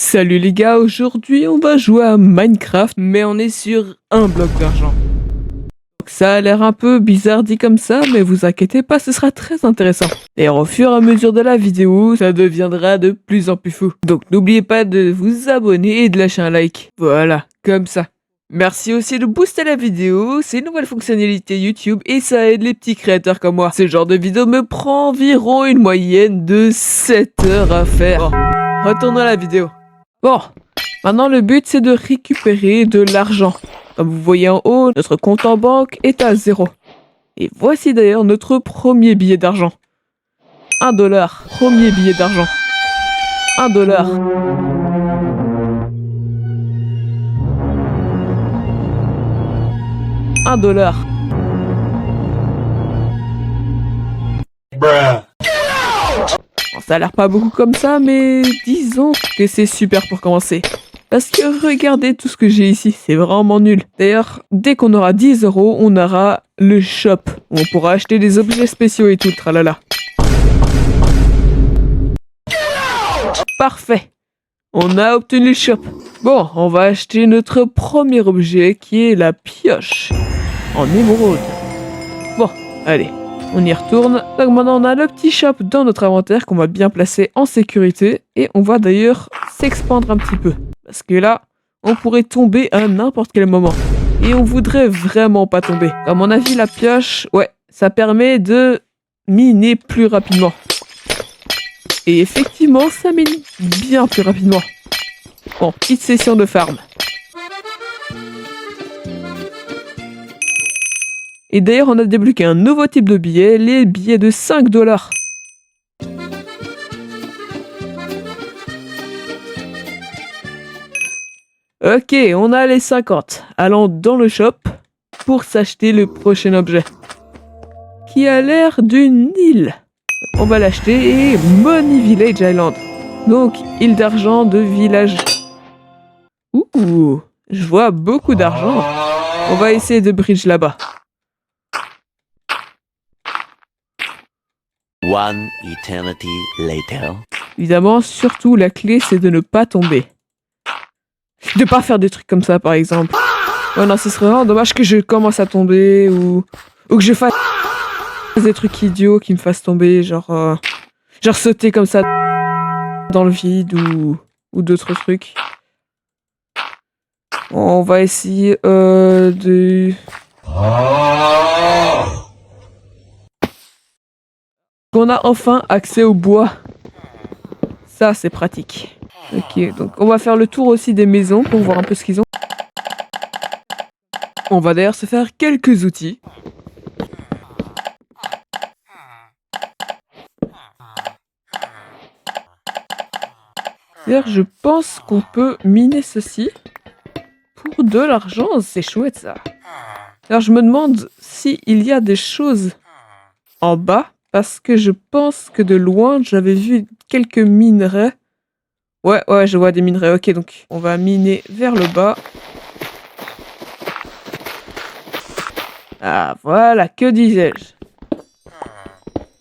Salut les gars, aujourd'hui on va jouer à Minecraft, mais on est sur un bloc d'argent. Donc ça a l'air un peu bizarre dit comme ça, mais vous inquiétez pas, ce sera très intéressant. Et au fur et à mesure de la vidéo, ça deviendra de plus en plus fou. Donc n'oubliez pas de vous abonner et de lâcher un like. Voilà, comme ça. Merci aussi de booster la vidéo, c'est une nouvelle fonctionnalité YouTube et ça aide les petits créateurs comme moi. Ce genre de vidéo me prend environ une moyenne de 7 heures à faire. Bon, retournons à la vidéo. Bon, maintenant le but c'est de récupérer de l'argent. Comme vous voyez en haut, notre compte en banque est à 0. Et voici d'ailleurs notre premier billet d'argent. 1 dollar, premier billet d'argent. 1 dollar. Un dollar. Bon, ça a l'air pas beaucoup comme ça, mais disons que c'est super pour commencer. Parce que regardez tout ce que j'ai ici, c'est vraiment nul. D'ailleurs, dès qu'on aura 10 euros, on aura le shop, où on pourra acheter des objets spéciaux et tout, tralala. Parfait. On a obtenu le shop. Bon, on va acheter notre premier objet qui est la pioche en émeraude. Bon, allez, on y retourne. Donc maintenant on a le petit shop dans notre inventaire qu'on va bien placer en sécurité. Et on va d'ailleurs s'expandre un petit peu. Parce que là, on pourrait tomber à n'importe quel moment. Et on voudrait vraiment pas tomber. À mon avis, la pioche, ouais, ça permet de miner plus rapidement. Et effectivement, ça mine bien plus rapidement. Bon, petite session de farm. Et d'ailleurs, on a débloqué un nouveau type de billet, les billets de 5 dollars. Ok, on a les 50. Allons dans le shop pour s'acheter le prochain objet. Qui a l'air d'une île. On va l'acheter et Money Village Island. Donc, île d'argent de village. Ouh, je vois beaucoup d'argent. On va essayer de bridge là-bas. One eternity later. Évidemment, surtout, la clé, c'est de ne pas tomber. De pas faire des trucs comme ça, par exemple. Oh non, ce serait vraiment dommage que je commence à tomber ou que je fasse des trucs idiots qui me fassent tomber, genre sauter comme ça dans le vide ou d'autres trucs. On va essayer de... On a enfin accès au bois. Ça, c'est pratique. Ok, donc on va faire le tour aussi des maisons pour voir un peu ce qu'ils ont. On va d'ailleurs se faire quelques outils. D'ailleurs, je pense qu'on peut miner ceci pour de l'argent. C'est chouette, ça. Alors, je me demande s'il y a des choses en bas, parce que je pense que de loin, j'avais vu quelques minerais. Ouais, je vois des minerais. Ok, donc on va miner vers le bas. Ah, voilà, que disais-je?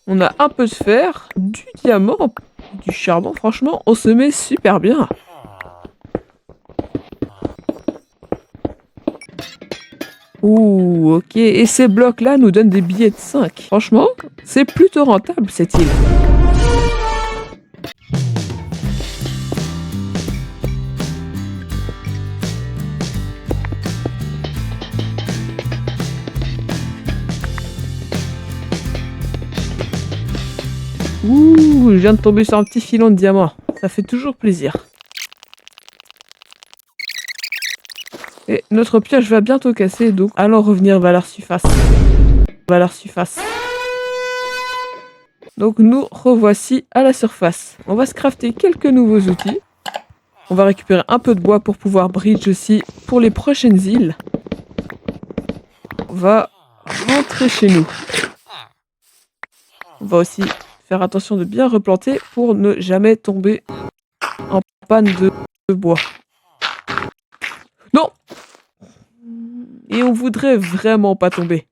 On a un peu de fer, du diamant, du charbon. Franchement, on se met super bien. Ouh, ok. Et ces blocs-là nous donnent des billets de 5. Franchement, c'est plutôt rentable, cette île. Ouh, je viens de tomber sur un petit filon de diamant. Ça fait toujours plaisir. Et notre pioche va bientôt casser, donc allons revenir vers la surface. Donc nous revoici à la surface. On va se crafter quelques nouveaux outils. On va récupérer un peu de bois pour pouvoir bridge aussi pour les prochaines îles. On va rentrer chez nous. On va aussi faire attention de bien replanter pour ne jamais tomber en panne de bois. Non! Et on voudrait vraiment pas tomber.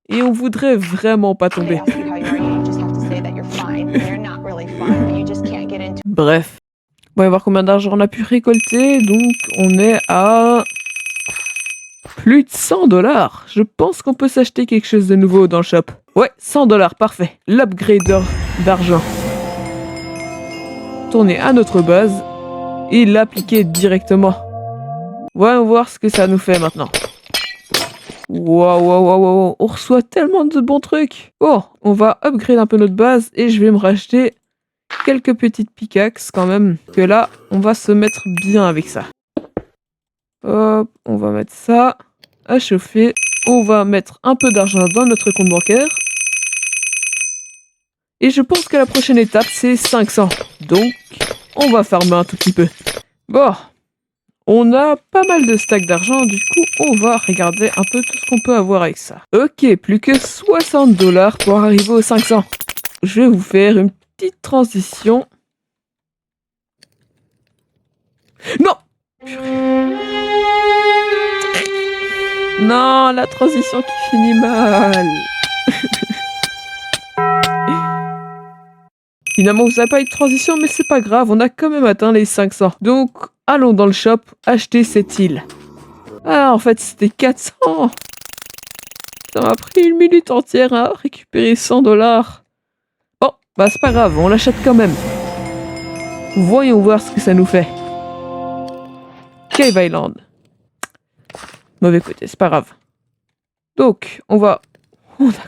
Et on voudrait vraiment pas tomber. Bref. On va voir combien d'argent on a pu récolter. Donc, on est à plus de 100 $. Je pense qu'on peut s'acheter quelque chose de nouveau dans le shop. Ouais, 100 $, parfait. L'upgrader d'argent. Tourner à notre base et l'appliquer directement. Voyons voir ce que ça nous fait maintenant. Waouh, on reçoit tellement de bons trucs. Bon, on va upgrade un peu notre base et je vais me racheter quelques petites pickaxes quand même. Que là, on va se mettre bien avec ça. Hop, on va mettre ça à chauffer. On va mettre un peu d'argent dans notre compte bancaire. Et je pense que la prochaine étape, c'est 500. Donc, on va farmer un tout petit peu. Bon, on a pas mal de stacks d'argent. Du coup, on va regarder un peu tout ce qu'on peut avoir avec ça. Ok, plus que 60 $ pour arriver aux 500. Je vais vous faire une petite transition. Non! Non, la transition qui finit mal. Finalement, vous n'avez pas eu de transition, mais c'est pas grave, on a quand même atteint les 500. Donc, allons dans le shop acheter cette île. Ah, en fait, c'était 400. Ça m'a pris une minute entière à récupérer 100 $. Bon, bah c'est pas grave, on l'achète quand même. Voyons voir ce que ça nous fait. Cave Island. Mauvais côté, c'est pas grave. Donc, on a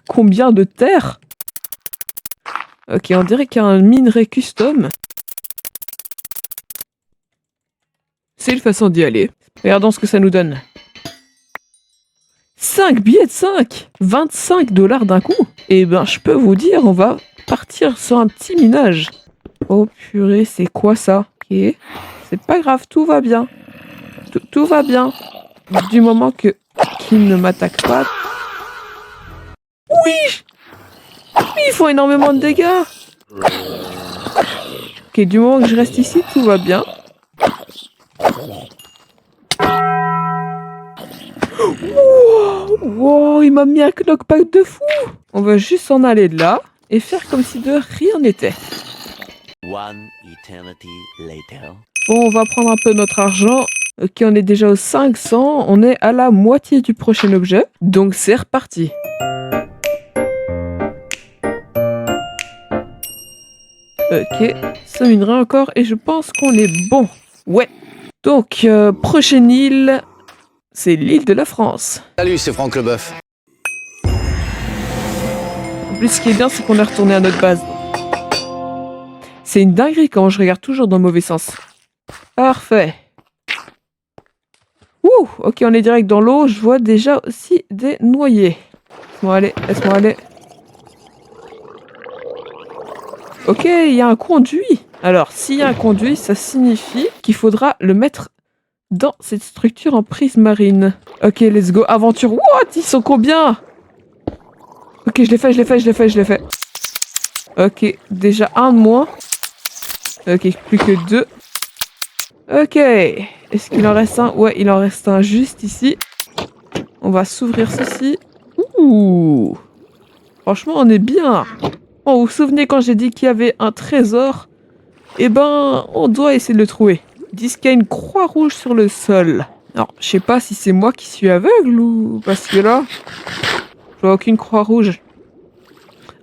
combien de terre? Ok, on dirait qu'il y a un minerai custom. C'est une façon d'y aller. Regardons ce que ça nous donne. 5 billets de 5 25 $ d'un coup. Eh ben, je peux vous dire, on va partir sur un petit minage. Oh purée, c'est quoi ça? Ok, c'est pas grave, tout va bien. Tout va bien. Du moment qu'il ne m'attaque pas. Oui! Ils font énormément de dégâts. Ok, du moment que je reste ici, tout va bien. Wow, il m'a mis un knockback de fou. On va juste s'en aller de là et faire comme si de rien n'était. One eternity later. Bon, on va prendre un peu notre argent. Ok, on est déjà aux 500. On est à la moitié du prochain objet. Donc c'est reparti. Ok, ça minerait encore et je pense qu'on est bon. Ouais. Donc, prochaine île, c'est l'île de la France. Salut, c'est Franck Leboeuf. En plus, ce qui est bien, c'est qu'on est retourné à notre base. C'est une dinguerie quand je regarde toujours dans le mauvais sens. Parfait. Ouh, ok, on est direct dans l'eau. Je vois déjà aussi des noyés. Laisse-moi aller, laisse-moi aller. Ok, il y a un conduit. Alors, s'il y a un conduit, ça signifie qu'il faudra le mettre dans cette structure en prise marine. Ok, let's go. Aventure. What? Ils sont combien? Ok, je l'ai fait. Ok, déjà un de moins. Ok, plus que 2. Ok. Est-ce qu'il en reste un? Ouais, il en reste un juste ici. On va s'ouvrir ceci. Ouh. Franchement, on est bien. Oh, vous vous souvenez quand j'ai dit qu'il y avait un trésor? Eh ben, on doit essayer de le trouver. Ils disent qu'il y a une croix rouge sur le sol. Alors, je sais pas si c'est moi qui suis aveugle ou... Parce que là, je vois aucune croix rouge.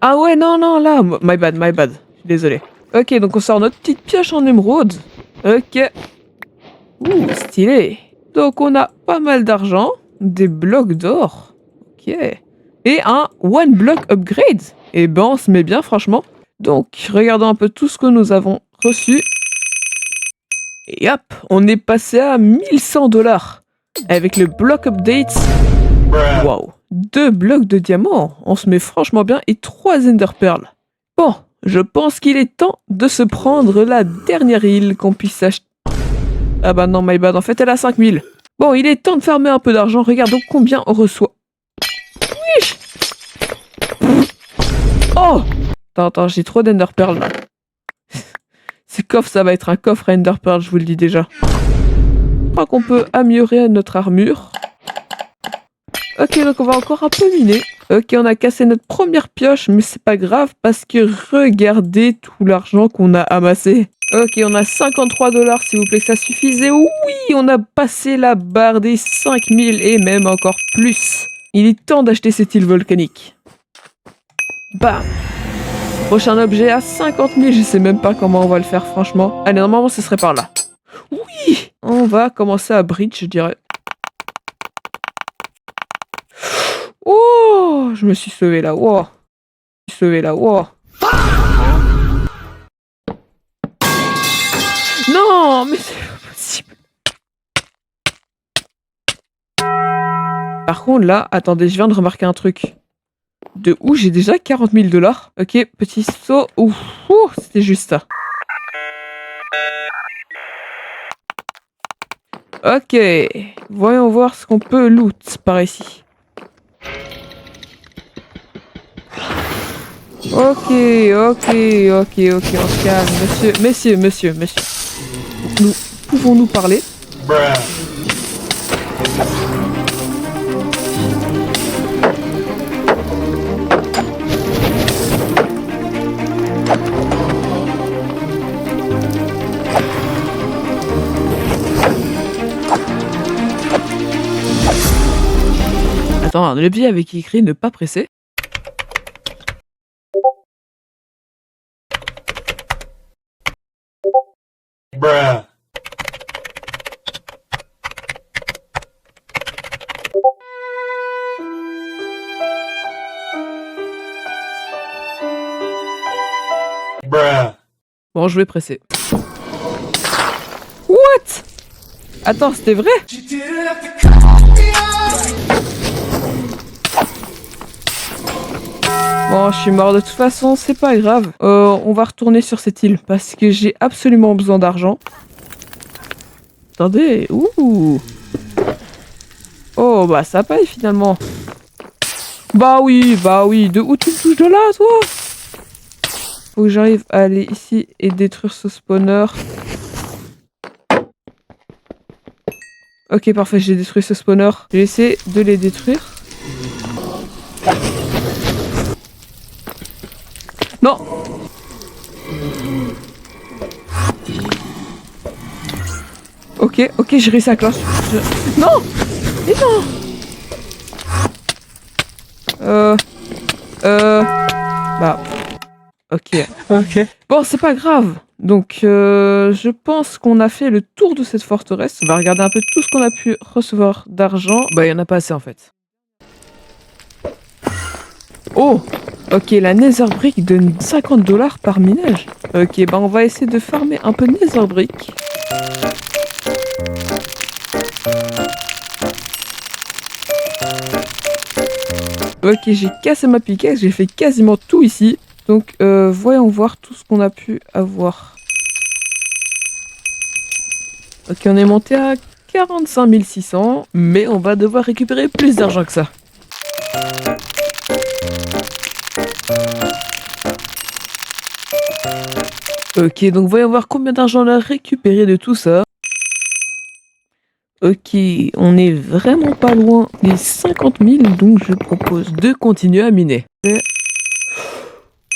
Ah ouais, non, là. My bad. Je suis désolé. Ok, donc on sort notre petite pioche en émeraude. Ok. Ouh, stylé. Donc on a pas mal d'argent. Des blocs d'or. Ok. Et un one block upgrade. Et ben, on se met bien, franchement. Donc, regardons un peu tout ce que nous avons reçu. Et hop, on est passé à 1100 $. Avec le block update. Waouh. 2 blocs de diamants. On se met franchement bien. Et 3 ender pearls. Bon, je pense qu'il est temps de se prendre la dernière île qu'on puisse acheter. Ah bah non, my bad. En fait, elle a 5000. Bon, il est temps de farmer un peu d'argent. Regardons combien on reçoit. Wesh. Oh! Attends, j'ai trop d'ender pearls là. Ce coffre, ça va être un coffre à ender pearl, je vous le dis déjà. Je crois qu'on peut améliorer notre armure. Ok, donc on va encore un peu miner. Ok, on a cassé notre première pioche, mais c'est pas grave parce que regardez tout l'argent qu'on a amassé. Ok, on a 53 $, s'il vous plaît, ça suffisait. Oui, on a passé la barre des 5000 et même encore plus. Il est temps d'acheter cette île volcanique. Bam! Prochain objet à 50 000, je sais même pas comment on va le faire, franchement. Allez, normalement, ce serait par là. Oui! On va commencer à bridge, je dirais. Oh! Je me suis sauvé là, wow! Je me suis sauvé là, wow! Non! Mais c'est pas possible! Par contre, là, attendez, je viens de remarquer un truc. De où j'ai déjà 40 000 $. Ok, petit saut. Ouh, c'était juste ça. Ok, voyons voir ce qu'on peut loot par ici. Ok, on se calme. Monsieur. Nous pouvons-nous parler? Attends, le levier avec écrit ne pas presser. Bon, je vais presser. What? Attends, c'était vrai? Bon, je suis mort de toute façon, c'est pas grave. On va retourner sur cette île parce que j'ai absolument besoin d'argent. Attendez, ouh. Oh, bah ça paye finalement. Bah oui, de où tu me touches de là, toi? Faut que j'arrive à aller ici et détruire ce spawner. Ok, parfait, j'ai détruit ce spawner. Je vais essayer de les détruire. Non! Ok, j'ai réussi à cloche. Non! Mais non! Bah... Ok. Bon, c'est pas grave. Donc, je pense qu'on a fait le tour de cette forteresse. On va regarder un peu tout ce qu'on a pu recevoir d'argent. Bah, il y en a pas assez, en fait. Oh! Ok, la Nether Brick donne 50 $ par minage. Ok, bah on va essayer de farmer un peu de Nether Brick. Ok, j'ai cassé ma pickaxe, j'ai fait quasiment tout ici. Donc, voyons voir tout ce qu'on a pu avoir. Ok, on est monté à 45 600, mais on va devoir récupérer plus d'argent que ça. Ok, donc voyons voir combien d'argent on a récupéré de tout ça. Ok, on est vraiment pas loin des 50 000, donc je propose de continuer à miner.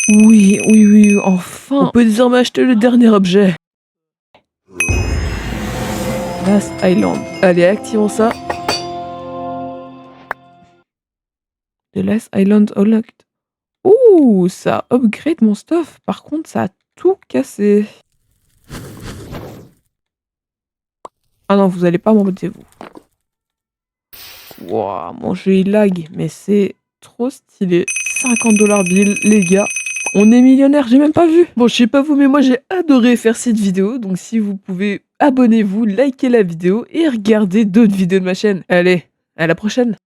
Oui, enfin, on peut désormais acheter le dernier objet. Last Island. Allez, activons ça. The Last Island Unlocked. Ouh, ça upgrade mon stuff. Par contre, ça a tout cassé. Ah non, vous allez pas m'embêter, vous. Wow, mon jeu il lag, mais c'est trop stylé. 50 $ bill, les gars. On est millionnaire, j'ai même pas vu. Bon, je sais pas vous, mais moi j'ai adoré faire cette vidéo. Donc si vous pouvez, abonnez-vous, likez la vidéo et regardez d'autres vidéos de ma chaîne. Allez, à la prochaine.